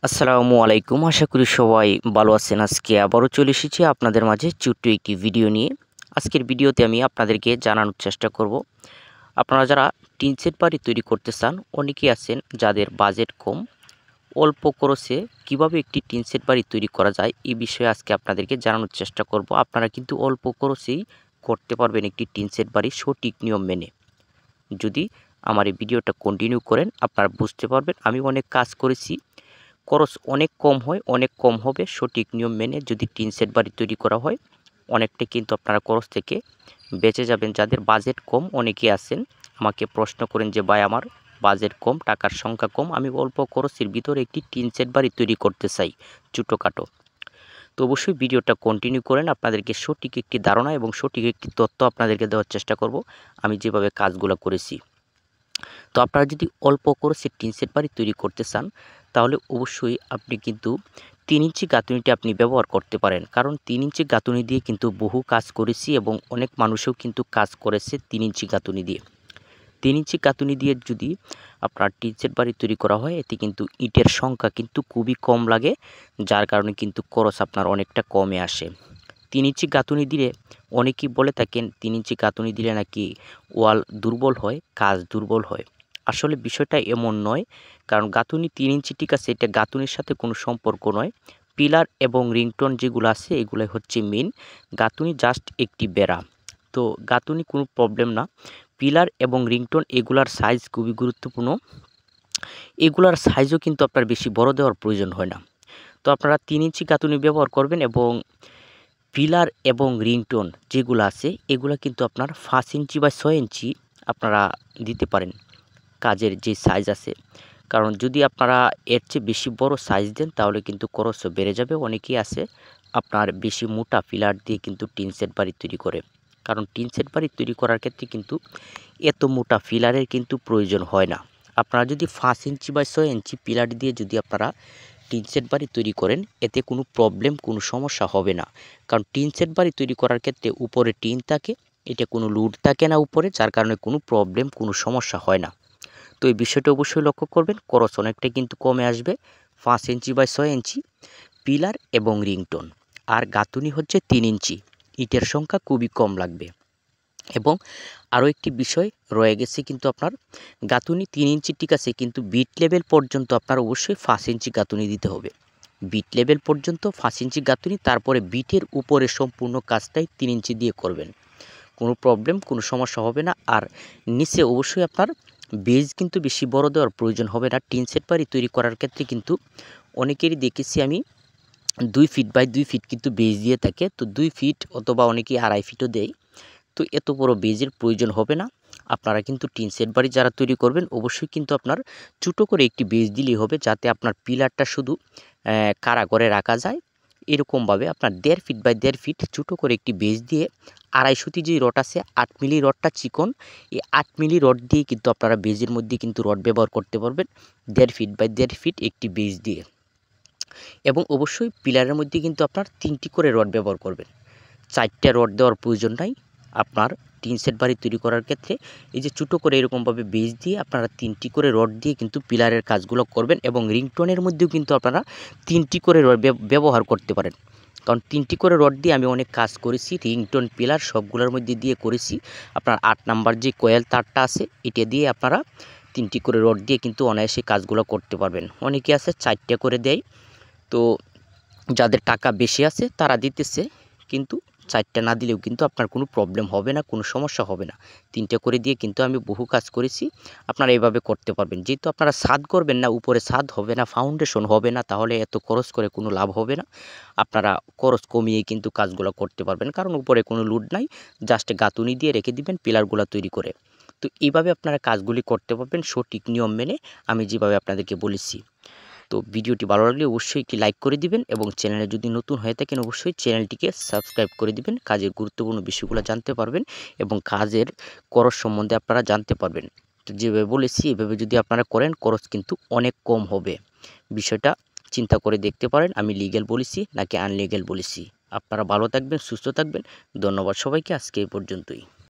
আসসালামু আলাইকুম। আশা করি সবাই ভালো আছেন। আজকে আবারও চলে এসেছি আপনাদের মাঝে ছোট্ট একটি ভিডিও নিয়ে। আজকের ভিডিওতে আমি আপনাদেরকে জানানোর চেষ্টা করব, আপনারা যারা টিন শেড বাড়ি তৈরি করতে চান, অনেকেই আছেন যাদের বাজেট কম, অল্প খরচে কিভাবে একটি টিন শেড বাড়ি তৈরি করা যায় এই বিষয়ে আজকে আপনাদেরকে জানানোর চেষ্টা করব। আপনারা কিন্তু অল্প খরচেই করতে পারবেন একটি টিন শেড বাড়ি সঠিক নিয়ম মেনে। যদি আমার এই ভিডিওটা কন্টিনিউ করেন আপনারা বুঝতে পারবেন আমি অনেক কাজ করেছি, খরচ অনেক কম হয়, অনেক কম হবে সঠিক নিয়ম মেনে যদি টিন শেড বাড়ি তৈরি করা হয়। অনেকটাই কিন্তু আপনারা খরচ থেকে বেঁচে যাবেন। যাদের বাজেট কম অনেকেই আছেন আমাকে প্রশ্ন করেন যে ভাই আমার বাজেট কম, টাকার সংখ্যা কম, আমি অল্প খরচের ভিতরে একটি টিন শেড বাড়ি তৈরি করতে চাই ছোটোখাটো। তো অবশ্যই ভিডিওটা কন্টিনিউ করেন, আপনাদেরকে সঠিক একটি ধারণা এবং সঠিক একটি তথ্য আপনাদেরকে দেওয়ার চেষ্টা করব আমি যেভাবে কাজগুলো করেছি। তো আপনারা যদি অল্প খরচে টিন শেড বাড়ি তৈরি করতে চান তাহলে অবশ্যই আপনি কিন্তু 3 ইঞ্চি গাঁথুনিটি আপনি ব্যবহার করতে পারেন। কারণ 3 ইঞ্চি গাঁথুনি দিয়ে কিন্তু বহু কাজ করেছি এবং অনেক মানুষও কিন্তু কাজ করেছে 3 ইঞ্চি গাঁথুনি দিয়ে। 3 ইঞ্চি গাঁথুনি দিয়ে যদি আপনার টিন শেড বাড়ি তৈরি করা হয় এতে কিন্তু ইটের সংখ্যা কিন্তু খুবই কম লাগে, যার কারণে কিন্তু খরচ আপনার অনেকটা কমে আসে। 3 ইঞ্চি গাঁথুনি দিলে অনেকেই বলে থাকেন 3 ইঞ্চি গাঁথুনি দিলে নাকি ওয়াল দুর্বল হয়, কাজ দুর্বল হয়। আসলে বিষয়টা এমন নয়, কারণ গাঁথুনি 3 ইঞ্চি ঠিক আছে, এটা গাঁথুনির সাথে কোনো সম্পর্ক নয়। পিলার এবং রিংটোন যেগুলো আছে এগুলাই হচ্ছে মেইন, গাঁথুনি জাস্ট একটি বেড়া। তো গাঁথুনি কোনো প্রবলেম না, পিলার এবং রিংটোন এগুলার সাইজ খুবই গুরুত্বপূর্ণ। এগুলার সাইজও কিন্তু আপনার বেশি বড় দেওয়ার প্রয়োজন হয় না। তো আপনারা 3 ইঞ্চি গাঁথুনি ব্যবহার করবেন এবং পিলার এবং রিংটোন যেগুলো আছে এগুলো কিন্তু আপনার 5 ইঞ্চি বা 6 ইঞ্চি আপনারা দিতে পারেন কাজের যে সাইজ আছে। কারণ যদি আপনারা এর চেয়ে বেশি বড় সাইজ দেন তাহলে কিন্তু খরচও বেড়ে যাবে। অনেকেই আছে আপনার বেশি মোটা পিলার দিয়ে কিন্তু টিন শেড বাড়ি তৈরি করে। কারণ টিন শেড বাড়ি তৈরি করার ক্ষেত্রে কিন্তু এত মোটা পিলারের কিন্তু প্রয়োজন হয় না। আপনারা যদি 5 ইঞ্চি বা 6 ইঞ্চি পিলার দিয়ে যদি আপনারা টিন শেড বাড়ি তৈরি করেন এতে কোনো প্রবলেম, কোনো সমস্যা হবে না। কারণ টিন শেড বাড়ি তৈরি করার ক্ষেত্রে উপরে টিন থাকে, এটা কোনো লোড থাকে না উপরে, যার কারণে কোনো প্রবলেম, কোনো সমস্যা হয় না। তো এই বিষয়টা অবশ্যই লক্ষ্য করবেন, খরচ অনেকটাই কিন্তু কমে আসবে। 5 ইঞ্চি বাই 6 ইঞ্চি পিলার এবং রিংটোন, আর গাঁথুনি হচ্ছে 3 ইঞ্চি, ইটের সংখ্যা খুবই কম লাগবে। এবং আরও একটি বিষয় রয়ে গেছে, কিন্তু আপনার গাঁথুনি 3 ইঞ্চি ঠিক আছে, কিন্তু বিট লেভেল পর্যন্ত আপনার অবশ্যই 5 ইঞ্চি গাঁথুনি দিতে হবে। বিট লেভেল পর্যন্ত 5 ইঞ্চি গাঁথুনি, তারপরে বিটের উপরে সম্পূর্ণ কাজটাই 3 ইঞ্চি দিয়ে করবেন। কোনো প্রবলেম, কোনো সমস্যা হবে না। আর নিচে অবশ্যই আপনার বেজ কিন্তু বেশি বড় দেওয়ার প্রয়োজন হবে না। টিন শেড বাড়ি তৈরি করার ক্ষেত্রে কিন্তু অনেকেরই দেখেছি আমি 2 ফিট বাই 2 ফিট কিন্তু বেজ দিয়ে থাকে। তো 2 ফিট অথবা অনেকেই 2.5 ফিটও দেয়। তো এত বড় বেজের প্রয়োজন হবে না। আপনারা কিন্তু টিন শেড বাড়ি যারা তৈরি করবেন অবশ্যই কিন্তু আপনার ছোটো করে একটি বেজ দিলেই হবে, যাতে আপনার পিলারটা শুধু কাড়া করে রাখা যায়। এরকমভাবে আপনার 1.5 ফিট বাই 1.5 ফিট ছোটো করে একটি বেজ দিয়ে 250 যে রড আছে 8 মিলি রডটা চিকন, এই 8 মিলি রড দিয়ে কিন্তু আপনারা বেজের মধ্যে কিন্তু রড ব্যবহার করতে পারবেন 1.5 ফিট বাই 1.5 ফিট একটি বেজ দিয়ে। এবং অবশ্যই পিলারের মধ্যে কিন্তু আপনার 3টি করে রড ব্যবহার করবেন, 4টা রড দেওয়ার প্রয়োজন নাই। আপনার টিন শেড বাড়ি তৈরি করার ক্ষেত্রে এই যে ছোটো করে এরকমভাবে বেজ দিয়ে আপনারা 3টি করে রড দিয়ে কিন্তু পিলারের কাজগুলো করবেন। এবং রিংটোনের মধ্যেও কিন্তু আপনারা 3টি করে রড ব্যবহার করতে পারেন। কারণ 3টি করে রড দিয়ে আমি অনেক কাজ করেছি, রিংটোন পিলার সবগুলোর মধ্যে দিয়ে করেছি। আপনার 8 নাম্বার যে কয়েল তারটা আছে এটা দিয়ে আপনারা 3টি করে রড দিয়ে কিন্তু অনায়াসে কাজগুলো করতে পারবেন। অনেকে আছে 4টা করে দেয়। তো যাদের টাকা বেশি আছে তারা দিতেছে, কিন্তু 4টা না দিলেও কিন্তু আপনার কোনো প্রবলেম হবে না, কোনো সমস্যা হবে না। 3টে করে দিয়ে কিন্তু আমি বহু কাজ করেছি। আপনারা এভাবে করতে পারবেন। যেহেতু আপনারা ছাদ করবেন না, উপরে ছাদ হবে না, ফাউন্ডেশন হবে না, তাহলে এত খরচ করে কোনো লাভ হবে না। আপনারা খরচ কমিয়ে কিন্তু কাজগুলো করতে পারবেন, কারণ উপরে কোনো লোড নাই, জাস্ট গাঁথুনি দিয়ে রেখে দিবেন পিলারগুলো তৈরি করে। তো এইভাবে আপনারা কাজগুলি করতে পারবেন সঠিক নিয়ম মেনে, আমি যেভাবে আপনাদেরকে বলেছি। তো ভিডিওটি ভালো লাগলে অবশ্যই একটি লাইক করে দিবেন এবং চ্যানেলে যদি নতুন হয়ে থাকেন অবশ্যই চ্যানেলটিকে সাবস্ক্রাইব করে দিবেন। কাজের গুরুত্বপূর্ণ বিষয়গুলো জানতে পারবেন এবং কাজের খরচ সম্বন্ধে আপনারা জানতে পারবেন। তো যেভাবে বলেছি এভাবে যদি আপনারা করেন খরচ কিন্তু অনেক কম হবে। বিষয়টা চিন্তা করে দেখতে পারেন আমি লিগ্যাল বলেছি নাকি আনলিগ্যাল বলেছি। আপনারা ভালো থাকবেন, সুস্থ থাকবেন। ধন্যবাদ সবাইকে, আজকে এই পর্যন্তই।